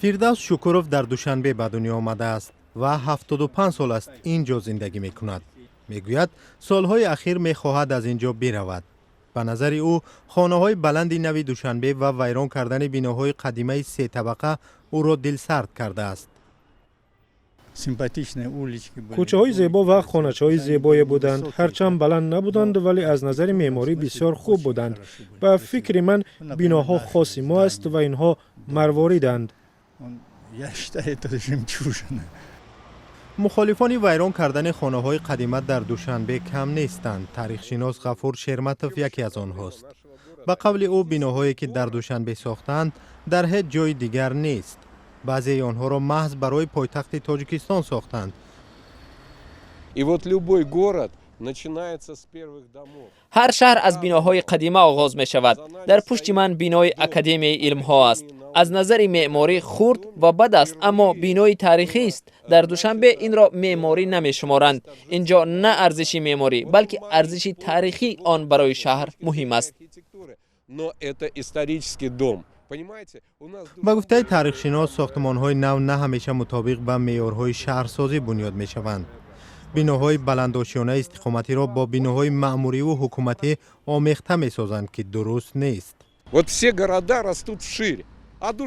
فیردوس شکروف در دوشنبه به دنیا آمده است و 75 سال است اینجا زندگی می کند. میگوید سالهای اخیر می خواهد از اینجا برود. به نظر او خانه‌های بلند نوی دوشنبه و ویران کردن بیناهای قدیمی 3 طبقه او را دلسرد کرده است. کوچه های زیبا و خانه‌چه های زیبایی بودند. هرچند بلند نبودند ولی از نظر معماری بسیار خوب بودند. به فکر من بیناها خاص ما است و اینها مرواریدند. مخالفان ویران کردن خانه‌های قدیمی در دوشنبه کم نیستند. تاریخ شناس غفور شرمتوف یکی از آنهاست. به قول او بیناهایی که در دوشنبه ساختند در هیچ جای دیگر نیست. بعضی آنها را محض برای پایتخت تاجیکستان ساختند. هر شهر از بیناهای قدیمی آغاز می شود. در پشت من بینای اکادمی علم ها است. از نظر معماری خرد و بد است اما بینای تاریخی است. در دوشنبه این را معماری نمی شمارند. اینجا نه ارزشی معماری بلکه ارزشی تاریخی آن برای شهر مهم است. با گفته تاریخ شناس ساختمان‌های نو نه همیشه مطابق به معیارهای شهرسازی بنیاد می‌شوند. بیناهای بلندآشیانه استقامتی را با بیناهای معموری و حکومتی آمیخته می‌سازند که درست نیست.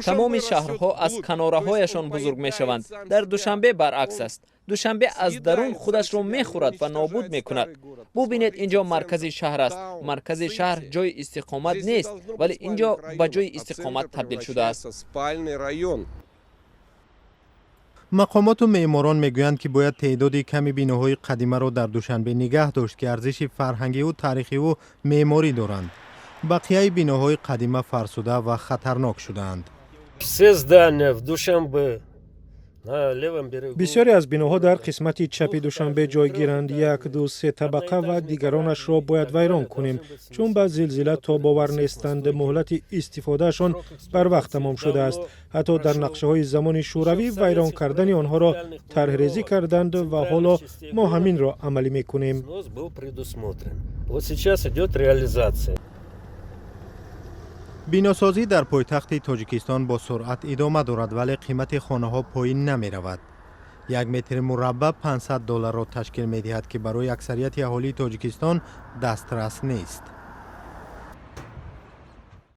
تمام شهرها از کناره‌هایشان بزرگ می‌شوند. در دوشنبه برعکس است. دوشنبه از درون خودش را می‌خورد و نابود می‌کند. ببینید اینجا مرکز شهر است. مرکز شهر جای استقامت نیست ولی اینجا به جای استقامت تبدیل شده است. مقامات و معماران میگویند که باید تعداد کمی بیناهای قدیمی را در دوشنبه نگه داشت که ارزش فرهنگی و تاریخی و معماری دارند. بقیه بیناهای قدیمی فرسوده و خطرناک شدند. بسیاری از بیناها در قسمت چپ دوشنبه جای گیرند. 1، 2، 3 طبقه و دیگرانش را باید ویران کنیم چون به زلزله تا باور نیستند. مهلت استفادهشان بر وقت تمام شده است. حتی در نقشه های زمان شوروی ویران کردن آنها را طرح ریزی کردند و حالا ما همین را عملی میکنیم. بیناسازی در پایتخت تاجیکستان با سرعت ادامه دارد ولی قیمت خانه ها پایین نمی رود. 1 متر مربع $500 را تشکیل می دهد که برای اکثریت اهالی تاجیکستان دسترس نیست.